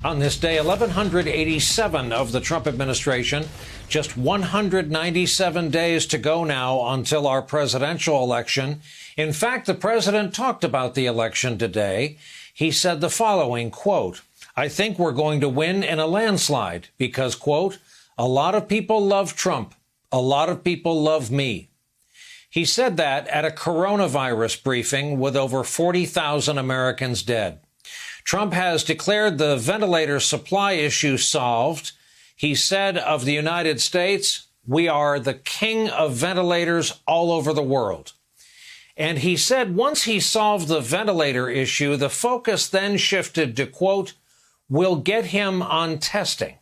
On this day, 1187 of the Trump administration, just 197 days to go now until our presidential election. In fact, the president talked about the election today. He said the following, quote, "I think we're going to win in a landslide because, quote, a lot of people love Trump. A lot of people love me." He said that at a coronavirus briefing with over 40,000 Americans dead. Trump has declared the ventilator supply issue solved. He said of the United States, "We are the king of ventilators all over the world." And he said once he solved the ventilator issue, the focus then shifted to, quote, "We'll get him on testing."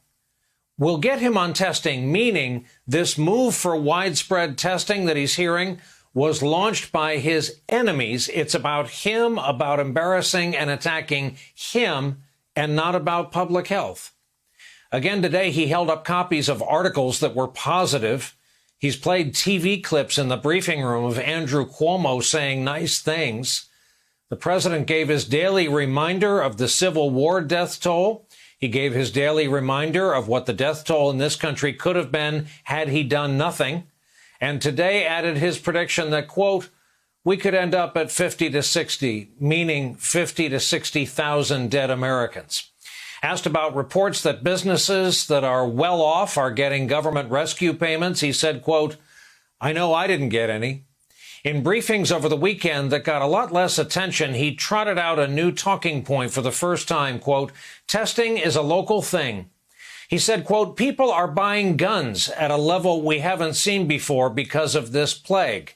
We'll get him on testing, meaning this move for widespread testing that he's hearing was launched by his enemies. It's about him, about embarrassing and attacking him, and not about public health. Again, today, he held up copies of articles that were positive. He's played TV clips in the briefing room of Andrew Cuomo saying nice things. The president gave his daily reminder of the Civil War death toll. He gave his daily reminder of what the death toll in this country could have been had he done nothing. And today added his prediction that, quote, "We could end up at 50 to 60, meaning 50 to 60,000 dead Americans." Asked about reports that businesses that are well off are getting government rescue payments, he said, quote, "I know I didn't get any." In briefings over the weekend that got a lot less attention, he trotted out a new talking point for the first time, quote, "Testing is a local thing." He said, quote, "People are buying guns at a level we haven't seen before because of this plague."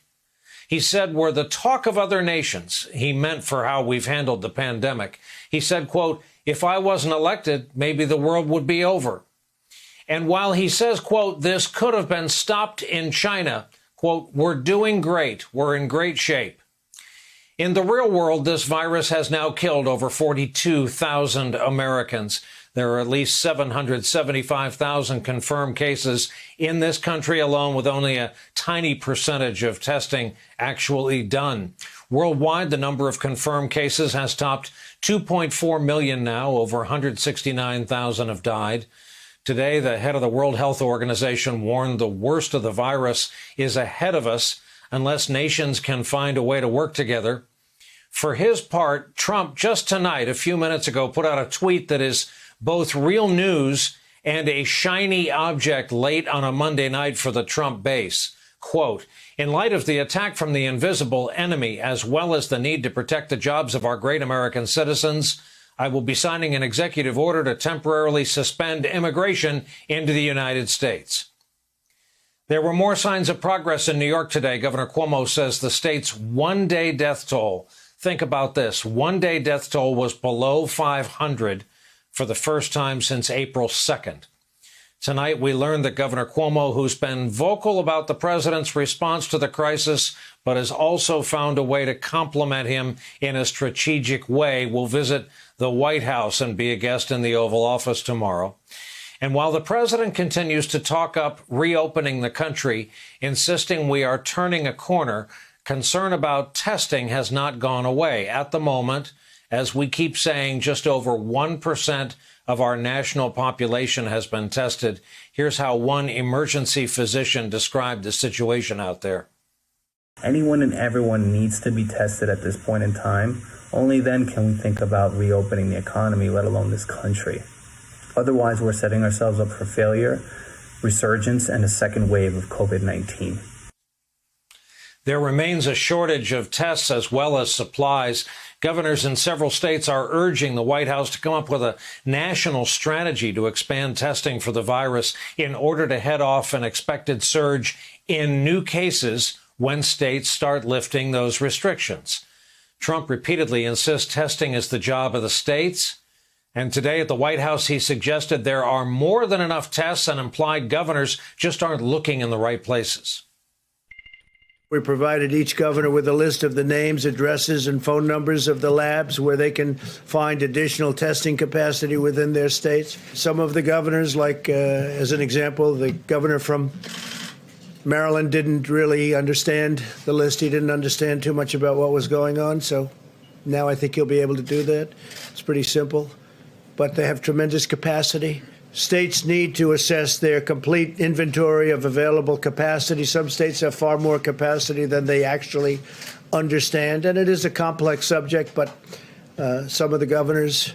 He said, "We're the talk of other nations." He meant for how we've handled the pandemic. He said, quote, "If I wasn't elected, maybe the world would be over." And while he says, quote, "This could have been stopped in China," quote, "We're doing great. We're in great shape." In the real world, this virus has now killed over 42,000 Americans. There are at least 775,000 confirmed cases in this country alone, with only a tiny percentage of testing actually done. Worldwide, the number of confirmed cases has topped 2.4 million now. Over 169,000 have died. Today, the head of the World Health Organization warned the worst of the virus is ahead of us unless nations can find a way to work together. For his part, Trump just tonight, a few minutes ago, put out a tweet that is both real news and a shiny object late on a Monday night for the Trump base. Quote, "In light of the attack from the invisible enemy, as well as the need to protect the jobs of our great American citizens, I will be signing an executive order to temporarily suspend immigration into the United States." There were more signs of progress in New York today. Governor Cuomo says the state's one-day death toll, think about this, one-day death toll was below 500 for the first time since April 2nd. Tonight, we learned that Governor Cuomo, who's been vocal about the president's response to the crisis, but has also found a way to compliment him in a strategic way, will visit the White House and be a guest in the Oval Office tomorrow. And while the president continues to talk up reopening the country, insisting we are turning a corner, concern about testing has not gone away. At the moment, as we keep saying, just over 1% of our national population has been tested. Here's how one emergency physician described the situation out there. Anyone and everyone needs to be tested at this point in time. Only then can we think about reopening the economy, let alone this country. Otherwise, we're setting ourselves up for failure, resurgence, and a second wave of COVID-19. There remains a shortage of tests as well as supplies. Governors in several states are urging the White House to come up with a national strategy to expand testing for the virus in order to head off an expected surge in new cases when states start lifting those restrictions. Trump repeatedly insists testing is the job of the states. And today at the White House, he suggested there are more than enough tests and implied governors just aren't looking in the right places. We provided each governor with a list of the names, addresses, and phone numbers of the labs where they can find additional testing capacity within their states. Some of the governors, like, as an example, the governor from Maryland didn't really understand the list. He didn't understand too much about what was going on. So now I think he'll be able to do that. It's pretty simple. but they have tremendous capacity. States need to assess their complete inventory of available capacity. Some states have far more capacity than they actually understand, and it is a complex subject, but some of the governors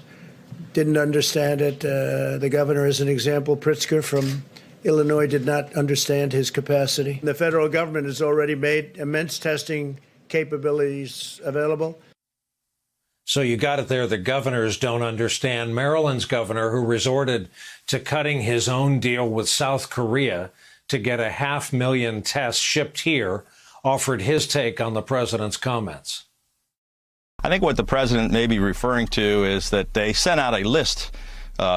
didn't understand it. The governor, as an example, Pritzker from Illinois, did not understand his capacity. The federal government has already made immense testing capabilities available. So you got it there. The governors don't understand. Maryland's governor, who resorted to cutting his own deal with South Korea to get 500,000 tests shipped here, offered his take on the president's comments. I think what the president may be referring to is that they sent out a list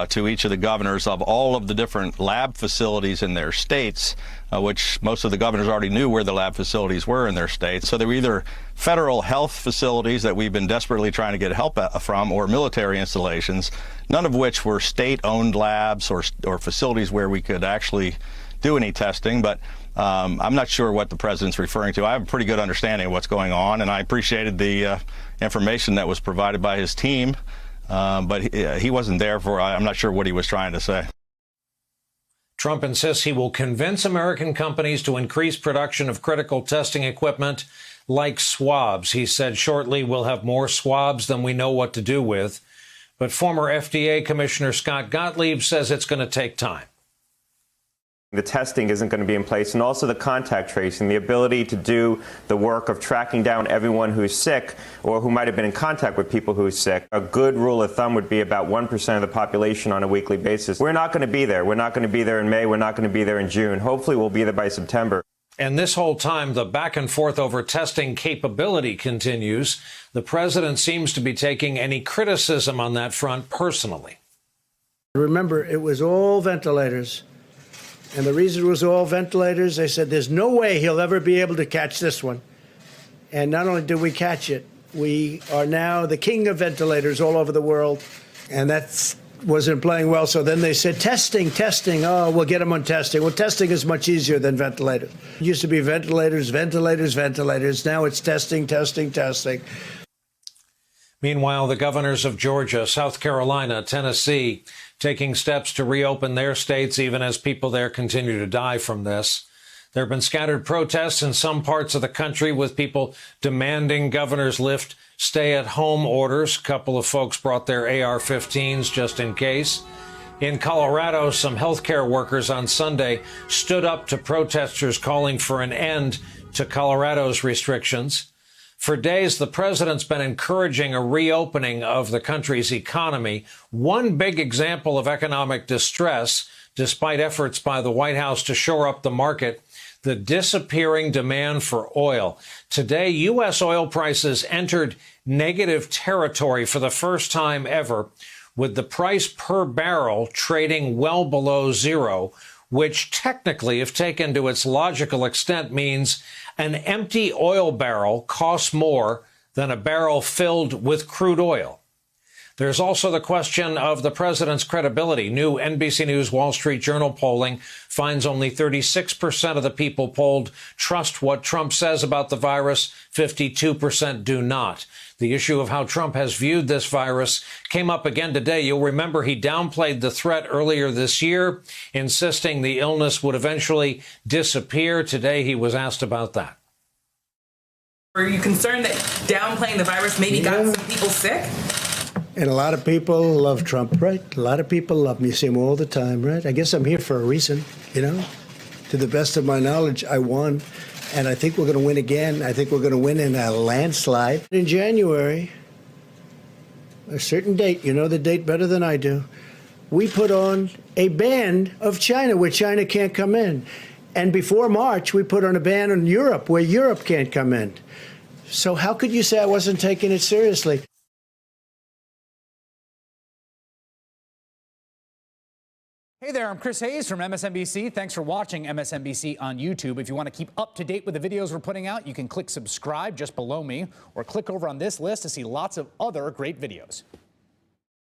to each of the governors of all of the different lab facilities in their states, which most of the governors already knew where the lab facilities were in their states. So they were either federal health facilities that we've been desperately trying to get help from, or military installations, none of which were state-owned labs or facilities where we could actually do any testing. But I'm not sure what the president's referring to. I have a pretty good understanding of what's going on, and I appreciated the information that was provided by his team. But he wasn't there for, I'm not sure what he was trying to say. Trump insists he will convince American companies to increase production of critical testing equipment like swabs. He said shortly we'll have more swabs than we know what to do with. But former FDA Commissioner Scott Gottlieb says it's going to take time. The testing isn't going to be in place, and also the contact tracing, the ability to do the work of tracking down everyone who's sick or who might have been in contact with people who are sick. A good rule of thumb would be about 1% of the population on a weekly basis. We're not going to be there. We're not going to be there in May. We're not going to be there in June. Hopefully we'll be there by September. And this whole time, the back and forth over testing capability continues. The president seems to be taking any criticism on that front personally. Remember, it was all ventilators. And the reason it was all ventilators, they said there's no way he'll ever be able to catch this one. And not only did we catch it, we are now the king of ventilators all over the world. And that wasn't playing well. So then they said, testing. Oh, we'll get them on testing. Well, testing is much easier than ventilators. It used to be ventilators. Now it's testing. Meanwhile, the governors of Georgia, South Carolina, Tennessee, taking steps to reopen their states, even as people there continue to die from this. There have been scattered protests in some parts of the country with people demanding governors lift stay-at-home orders. A couple of folks brought their AR-15s just in case. In Colorado, some healthcare workers on Sunday stood up to protesters calling for an end to Colorado's restrictions. For days, the president's been encouraging a reopening of the country's economy. One big example of economic distress, despite efforts by the White House to shore up the market, the disappearing demand for oil. Today, U.S. oil prices entered negative territory for the first time ever, with the price per barrel trading well below zero, which technically, if taken to its logical extent, means an empty oil barrel costs more than a barrel filled with crude oil. There's also the question of the president's credibility. New NBC News Wall Street Journal polling finds only 36% of the people polled trust what Trump says about the virus. 52% do not. The issue of how Trump has viewed this virus came up again today. You'll remember he downplayed the threat earlier this year, insisting the illness would eventually disappear. Today he was asked about that. Are you concerned that downplaying the virus maybe got some people sick? And a lot of people love Trump, right? A lot of people love me. You see him all the time, right? I guess I'm here for a reason, you know? To the best of my knowledge, I won. And I think we're going to win again. I think we're going to win in a landslide. In January, a certain date, you know the date better than I do, we put on a ban of China, where China can't come in. And before March, we put on a ban on Europe, where Europe can't come in. So how could you say I wasn't taking it seriously? Hey there, I'm Chris Hayes from MSNBC. Thanks for watching MSNBC on YouTube. If you want to keep up to date with the videos we're putting out, you can click subscribe just below me, or click over on this list to see lots of other great videos.